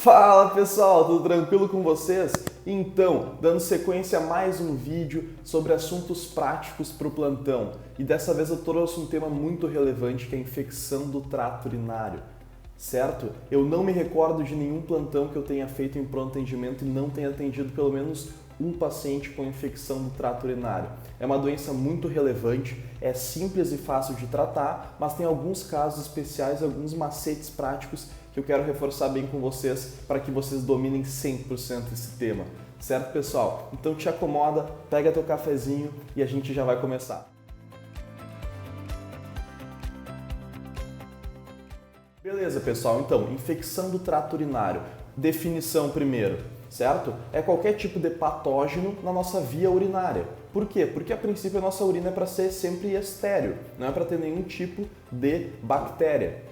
Fala pessoal, tudo tranquilo com vocês? Então, dando sequência a mais um vídeo sobre assuntos práticos para o plantão. E dessa vez eu trouxe um tema muito relevante que é a infecção do trato urinário. Certo? Eu não me recordo de nenhum plantão que eu tenha feito em pronto atendimento e não tenha atendido pelo menos um paciente com infecção do trato urinário. É uma doença muito relevante, é simples e fácil de tratar, mas tem alguns casos especiais, alguns macetes práticos que eu quero reforçar bem com vocês para que vocês dominem 100% esse tema. Certo, pessoal? Então te acomoda, pega teu cafezinho e a gente já vai começar. Beleza, pessoal. Então, infecção do trato urinário. Definição primeiro, certo? É qualquer tipo de patógeno na nossa via urinária. Por quê? Porque a princípio a nossa urina é para ser sempre estéril, não é para ter nenhum tipo de bactéria.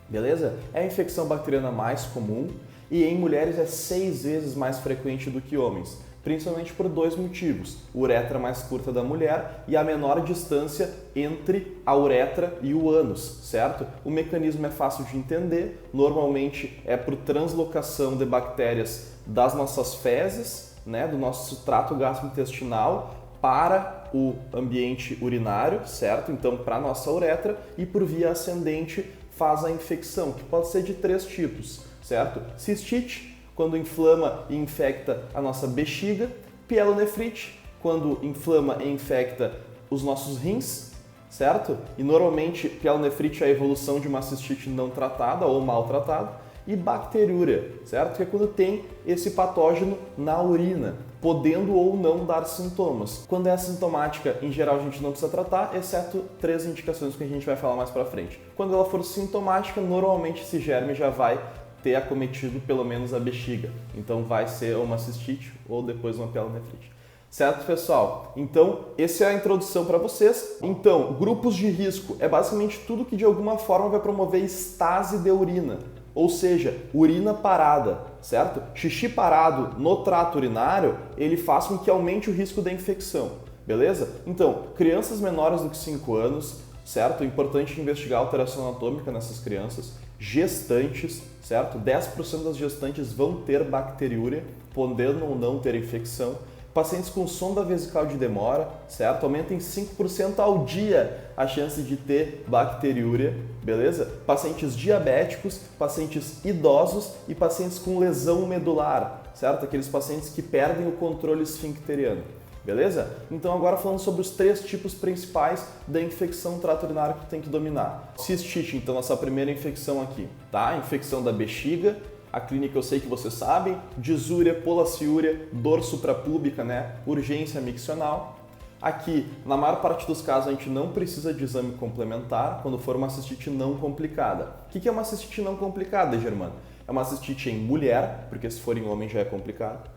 Beleza? É a infecção bacteriana mais comum e em mulheres é 6 vezes mais frequente do que homens, principalmente por dois motivos: a uretra mais curta da mulher e a menor distância entre a uretra e o ânus, certo? O mecanismo é fácil de entender, normalmente é por translocação de bactérias das nossas fezes, né, do nosso trato gastrointestinal para o ambiente urinário, certo? Então, para a nossa uretra, e por via ascendente faz a infecção, que pode ser de 3 tipos, certo? Cistite, quando inflama e infecta a nossa bexiga; pielonefrite, quando inflama e infecta os nossos rins, certo? E normalmente pielonefrite é a evolução de uma cistite não tratada ou maltratada; e bacteriúria, certo? Que é quando tem esse patógeno na urina, podendo ou não dar sintomas. Quando é assintomática, em geral a gente não precisa tratar, exceto 3 indicações que a gente vai falar mais pra frente. Quando ela for sintomática, normalmente esse germe já vai ter acometido pelo menos a bexiga. Então vai ser uma cistite ou depois uma pielonefrite. Certo, pessoal? Então, essa é a introdução para vocês. Então, grupos de risco é basicamente tudo que de alguma forma vai promover estase de urina. Ou seja, urina parada, certo? Xixi parado no trato urinário, ele faz com que aumente o risco da infecção, beleza? Então, crianças menores do que 5 anos, certo? É importante investigar a alteração anatômica nessas crianças. Gestantes, certo? 10% das gestantes vão ter bacteriúria, podendo ou não ter infecção. Pacientes com sonda vesical de demora, certo? Aumenta em 5% ao dia a chance de ter bacteriúria, beleza? Pacientes diabéticos, pacientes idosos e pacientes com lesão medular, certo? Aqueles pacientes que perdem o controle esfincteriano, beleza? Então agora falando sobre os 3 tipos principais da infecção trato urinário que tu tem que dominar. Cistite, então, nossa primeira infecção aqui, tá? Infecção da bexiga. A clínica eu sei que vocês sabem: disúria, polaciúria, dor suprapúbica, né? Urgência miccional. Aqui, na maior parte dos casos, a gente não precisa de exame complementar quando for uma cistite não complicada. O que é uma cistite não complicada, Germano? É uma cistite em mulher, porque se for em homem já é complicado.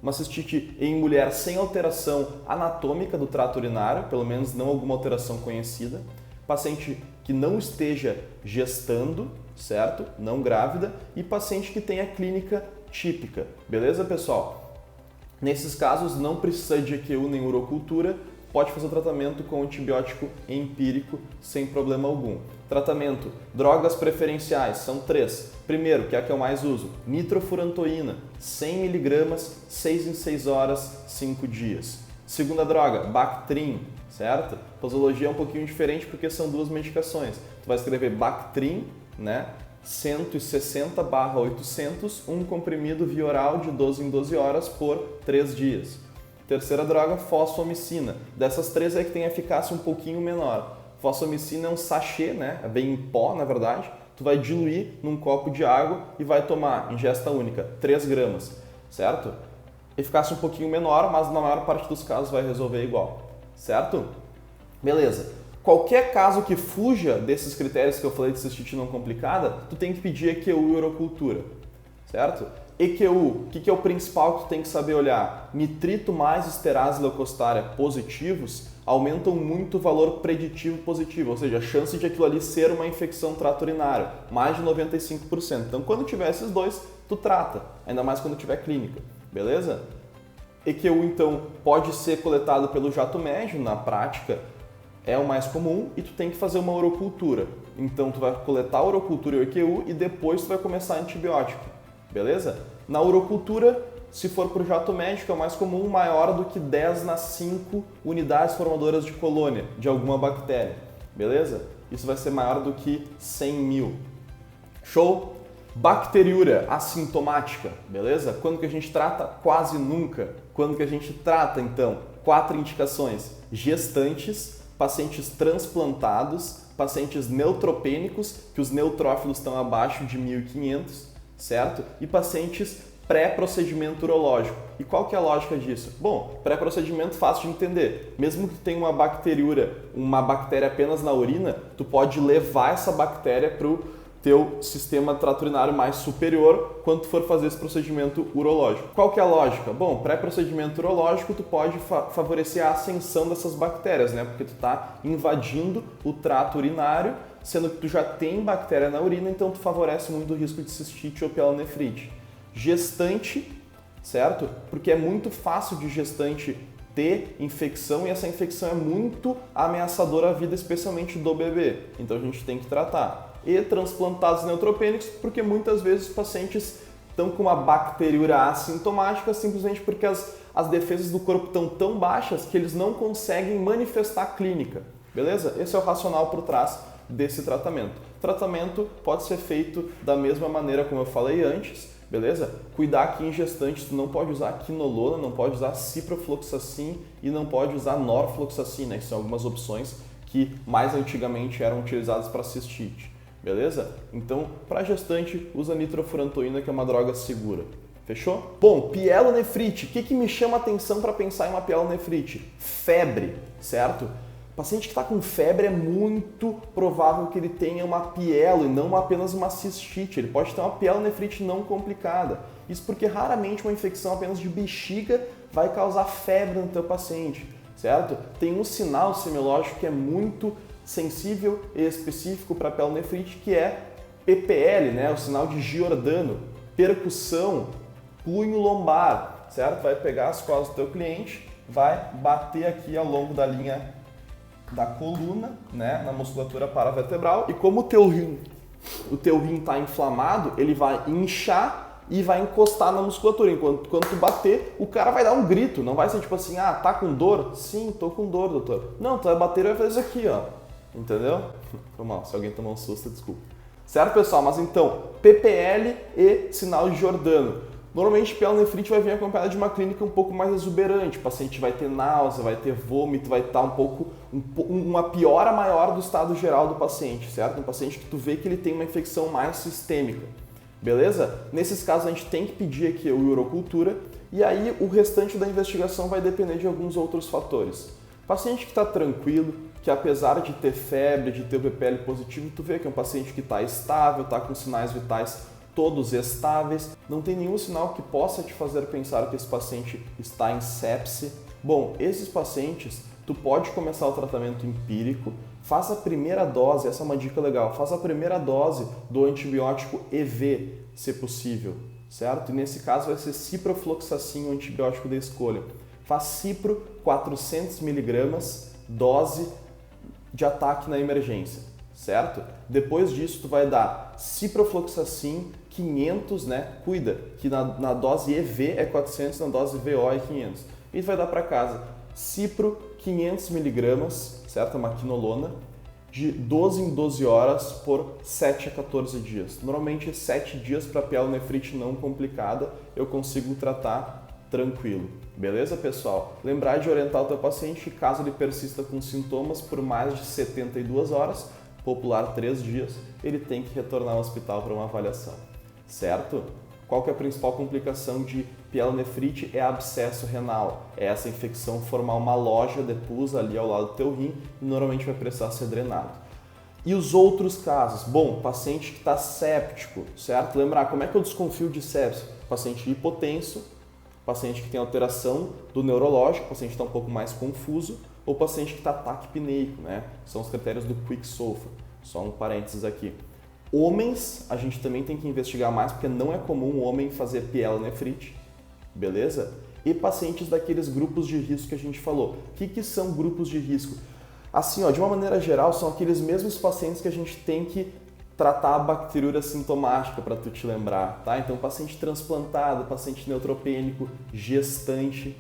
Uma cistite em mulher sem alteração anatômica do trato urinário, pelo menos não alguma alteração conhecida. Paciente que não esteja gestando, certo? Não grávida, e paciente que tenha clínica típica. Beleza, pessoal? Nesses casos não precisa de EQU nem urocultura, pode fazer o tratamento com antibiótico empírico sem problema algum. Tratamento: drogas preferenciais, são 3. Primeiro, que é a que eu mais uso, nitrofurantoína, 100 mg, 6 em 6 horas, 5 dias. Segunda droga, Bactrim, certo? Posologia é um pouquinho diferente porque são 2 medicações. Tu vai escrever Bactrim, né? 160/800, um comprimido via oral de 12 em 12 horas por 3 dias. Terceira droga, fosfomicina. Dessas 3 é que tem eficácia um pouquinho menor. Fosfomicina é um sachê, né? Vem em pó, na verdade. Tu vai diluir num copo de água e vai tomar, ingesta única, 3 gramas, certo? Eficácia um pouquinho menor, mas na maior parte dos casos vai resolver igual, certo? Beleza. Qualquer caso que fuja desses critérios que eu falei de cistite não complicada, tu tem que pedir EQU e urocultura, certo? EQU, o que é o principal que tu tem que saber olhar? Nitrito mais esterase leucostária positivos aumentam muito o valor preditivo positivo, ou seja, a chance de aquilo ali ser uma infecção trato urinário, mais de 95%. Então, quando tiver esses 2, tu trata, ainda mais quando tiver clínica, beleza? EQU, então, pode ser coletado pelo jato médio, na prática é o mais comum, e tu tem que fazer uma urocultura. Então, tu vai coletar a urocultura e o EQU e depois tu vai começar antibiótico. beleza? Na urocultura, se for para o jato médico, é o mais comum, maior do que 10 nas 5 unidades formadoras de colônia de alguma bactéria, beleza? Isso vai ser maior do que 100 mil. Show? Bacteriúria assintomática, beleza? Quando que a gente trata? Quase nunca. Quando que a gente trata, então? 4 indicações: gestantes, pacientes transplantados, pacientes neutropênicos, que os neutrófilos estão abaixo de 1.500, certo? E pacientes pré-procedimento urológico. E qual que é a lógica disso? Bom, pré-procedimento fácil de entender. Mesmo que tenha uma bacteriúria, uma bactéria apenas na urina, tu pode levar essa bactéria para o teu sistema trato urinário mais superior quando tu for fazer esse procedimento urológico. Qual que é a lógica? Bom, pré-procedimento urológico tu pode favorecer a ascensão dessas bactérias, né? Porque tu está invadindo o trato urinário, sendo que tu já tem bactéria na urina, então tu favorece muito o risco de cistite ou pielonefrite. Gestante, certo? Porque é muito fácil de gestante ter infecção e essa infecção é muito ameaçadora à vida, especialmente do bebê. Então a gente tem que tratar. E transplantados neutropênicos, porque muitas vezes os pacientes estão com uma bacteriúria assintomática simplesmente porque as defesas do corpo estão tão baixas que eles não conseguem manifestar clínica, beleza? Esse é o racional por trás desse tratamento. O tratamento pode ser feito da mesma maneira como eu falei antes, beleza? Cuidar que em gestantes tu não pode usar quinolona, não pode usar ciprofloxacin e não pode usar norfloxacin, né? Que são algumas opções que mais antigamente eram utilizadas para cistite. Beleza? Então, para gestante, usa nitrofurantoína, que é uma droga segura. Fechou? Bom, pielonefrite. O que me chama a atenção para pensar em uma pielonefrite? Febre, certo? O paciente que está com febre é muito provável que ele tenha uma pielo e não apenas uma cistite. Ele pode ter uma pielonefrite não complicada. Isso porque raramente uma infecção apenas de bexiga vai causar febre no teu paciente, certo? Tem um sinal semiológico que é muito sensível e específico para a pielonefrite, que é PPL, né? O sinal de Giordano, percussão, punho lombar, certo? Vai pegar as costas do teu cliente, vai bater aqui ao longo da linha da coluna, né? Na musculatura paravertebral, e como o teu rim está inflamado, ele vai inchar e vai encostar na musculatura. Enquanto quando tu bater, o cara vai dar um grito, não vai ser tipo assim, ah, tá com dor? Sim, tô com dor, doutor. Não, tu vai bater e vai fazer isso aqui, ó. Entendeu? Foi mal, se alguém tomou um susto, desculpa. Certo, pessoal? Mas então, PPL e sinal de Giordano. Normalmente, pielonefrite vai vir acompanhada de uma clínica um pouco mais exuberante. O paciente vai ter náusea, vai ter vômito, vai estar uma piora maior do estado geral do paciente, certo? Um paciente que tu vê que ele tem uma infecção mais sistêmica. Beleza? Nesses casos, a gente tem que pedir aqui a urocultura e aí o restante da investigação vai depender de alguns outros fatores. Paciente que está tranquilo, que apesar de ter febre, de ter o PPL positivo, tu vê que é um paciente que está estável, está com sinais vitais todos estáveis, não tem nenhum sinal que possa te fazer pensar que esse paciente está em sepse. Bom, esses pacientes, tu pode começar o tratamento empírico, faça a primeira dose, essa é uma dica legal, faça a primeira dose do antibiótico EV, se possível, certo? E nesse caso vai ser ciprofloxacin, o antibiótico da escolha. Faz cipro 400 mg, dose de ataque na emergência, certo? Depois disso, tu vai dar ciprofloxacin 500, né? Cuida que na dose EV é 400, na dose VO é 500. E tu vai dar para casa cipro 500 mg, certo? Uma quinolona, de 12 em 12 horas por 7 a 14 dias. Normalmente 7 dias para pielonefrite não complicada eu consigo tratar tranquilo. Beleza, pessoal? Lembrar de orientar o teu paciente que caso ele persista com sintomas por mais de 72 horas, popular 3 dias, ele tem que retornar ao hospital para uma avaliação. Certo? Qual que é a principal complicação de pielonefrite? É abscesso renal. É essa infecção formar uma loja difusa ali ao lado do teu rim e normalmente vai precisar ser drenado. E os outros casos? Bom, paciente que está séptico, certo? Lembrar, como é que eu desconfio de sepse? Paciente hipotenso, paciente que tem alteração do neurológico, paciente que está um pouco mais confuso, ou paciente que está taquipneico, né? São os critérios do Quick-Solver. Só um parênteses aqui. Homens, a gente também tem que investigar mais, porque não é comum um homem fazer pielonefrite, beleza? E pacientes daqueles grupos de risco que a gente falou. O que são grupos de risco? Assim, ó, de uma maneira geral, são aqueles mesmos pacientes que a gente tem que tratar a bacteriúria sintomática, para tu te lembrar, tá? Então, paciente transplantado, paciente neutropênico, gestante,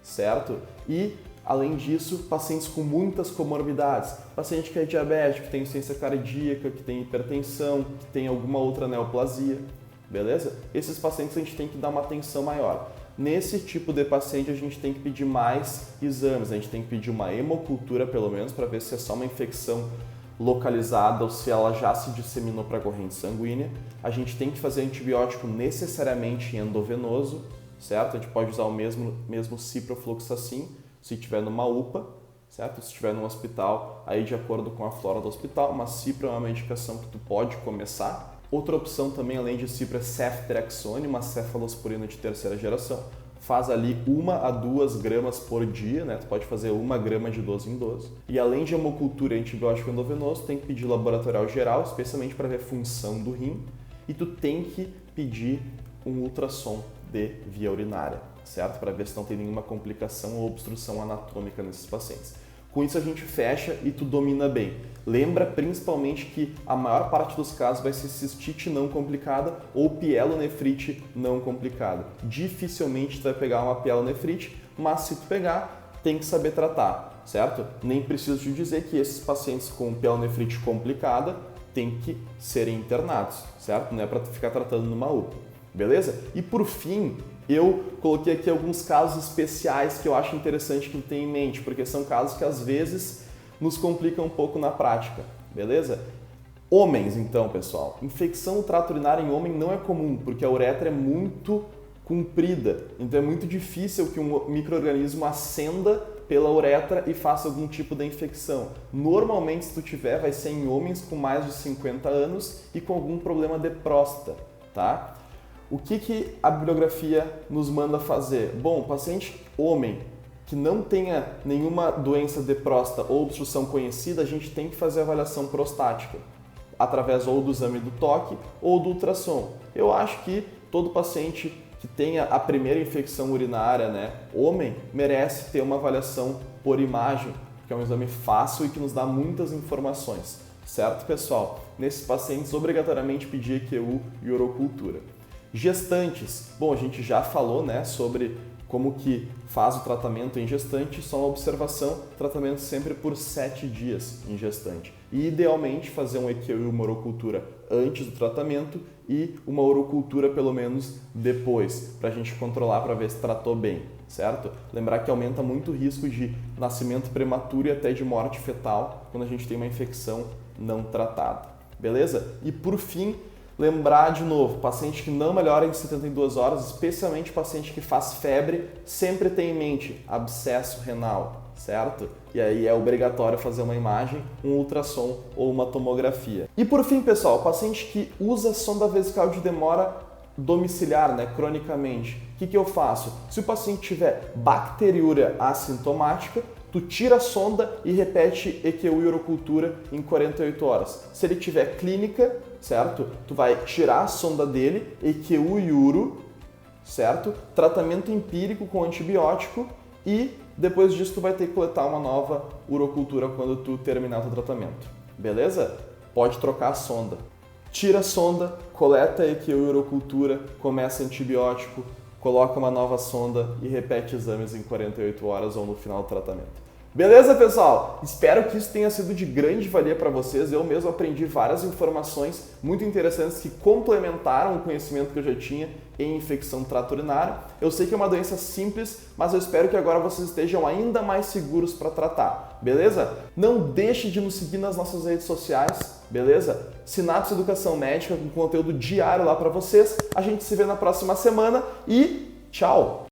certo? E, além disso, pacientes com muitas comorbidades. Paciente que é diabético, que tem insuficiência cardíaca, que tem hipertensão, que tem alguma outra neoplasia, beleza? Esses pacientes a gente tem que dar uma atenção maior. Nesse tipo de paciente, a gente tem que pedir mais exames, a gente tem que pedir uma hemocultura, pelo menos, para ver se é só uma infecção localizada ou se ela já se disseminou para a corrente sanguínea. A gente tem que fazer antibiótico necessariamente endovenoso, certo? A gente pode usar o mesmo ciprofloxacin se tiver numa UPA, certo? Se estiver num hospital, aí de acordo com a flora do hospital, uma cipro é uma medicação que tu pode começar. Outra opção também, além de cipro, é ceftriaxone, uma cefalosporina de terceira geração. Faz ali 1 a 2 gramas por dia, né? Tu pode fazer 1 grama de 12 em 12. E além de hemocultura e antibiótico endovenoso, tem que pedir laboratorial geral, especialmente para ver a função do rim. E tu tem que pedir um ultrassom de via urinária, certo? Para ver se não tem nenhuma complicação ou obstrução anatômica nesses pacientes. Com isso a gente fecha e tu domina bem. Lembra principalmente que a maior parte dos casos vai ser cistite não complicada ou pielonefrite não complicada. Dificilmente tu vai pegar uma pielonefrite, mas se tu pegar, tem que saber tratar, certo? Nem preciso te dizer que esses pacientes com pielonefrite complicada têm que serem internados, certo? Não é para tu ficar tratando numa UPA, beleza? E por fim, eu coloquei aqui alguns casos especiais que eu acho interessante que tu tenha em mente, porque são casos que às vezes nos complicam um pouco na prática, beleza? Homens, então, pessoal. Infecção no trato urinário em homem não é comum, porque a uretra é muito comprida, então é muito difícil que um micro-organismo ascenda pela uretra e faça algum tipo de infecção. Normalmente, se tu tiver, vai ser em homens com mais de 50 anos e com algum problema de próstata, tá? O que a bibliografia nos manda fazer? Bom, paciente homem que não tenha nenhuma doença de próstata ou obstrução conhecida, a gente tem que fazer avaliação prostática, através ou do exame do toque ou do ultrassom. Eu acho que todo paciente que tenha a primeira infecção urinária, né, homem, merece ter uma avaliação por imagem, que é um exame fácil e que nos dá muitas informações, certo, pessoal? Nesses pacientes, obrigatoriamente pedir EQU e urocultura. Gestantes, bom, a gente já falou, né, sobre como que faz o tratamento em gestante, só uma observação, tratamento sempre por 7 dias em gestante. E idealmente fazer um EQU e uma urocultura antes do tratamento e uma urocultura pelo menos depois, para a gente controlar para ver se tratou bem, certo? Lembrar que aumenta muito o risco de nascimento prematuro e até de morte fetal quando a gente tem uma infecção não tratada, beleza? E por fim, lembrar de novo, paciente que não melhora em 72 horas, especialmente paciente que faz febre, sempre tem em mente abscesso renal, certo? E aí é obrigatório fazer uma imagem, um ultrassom ou uma tomografia. E por fim, pessoal, paciente que usa sonda vesical de demora domiciliar, né, cronicamente, o que eu faço? Se o paciente tiver bacteriúria assintomática, tu tira a sonda e repete EQU e urocultura em 48 horas. Se ele tiver clínica, certo? Tu vai tirar a sonda dele, EQU e uro, certo? Tratamento empírico com antibiótico e depois disso tu vai ter que coletar uma nova urocultura quando tu terminar o teu tratamento. Beleza? Pode trocar a sonda. Tira a sonda, coleta EQU e urocultura, começa antibiótico, coloca uma nova sonda e repete exames em 48 horas ou no final do tratamento. Beleza, pessoal? Espero que isso tenha sido de grande valia para vocês. Eu mesmo aprendi várias informações muito interessantes que complementaram o conhecimento que eu já tinha em infecção do trato urinário. Eu sei que é uma doença simples, mas eu espero que agora vocês estejam ainda mais seguros para tratar, beleza? Não deixe de nos seguir nas nossas redes sociais, beleza? Sinapse Educação Médica com conteúdo diário lá para vocês. A gente se vê na próxima semana e tchau!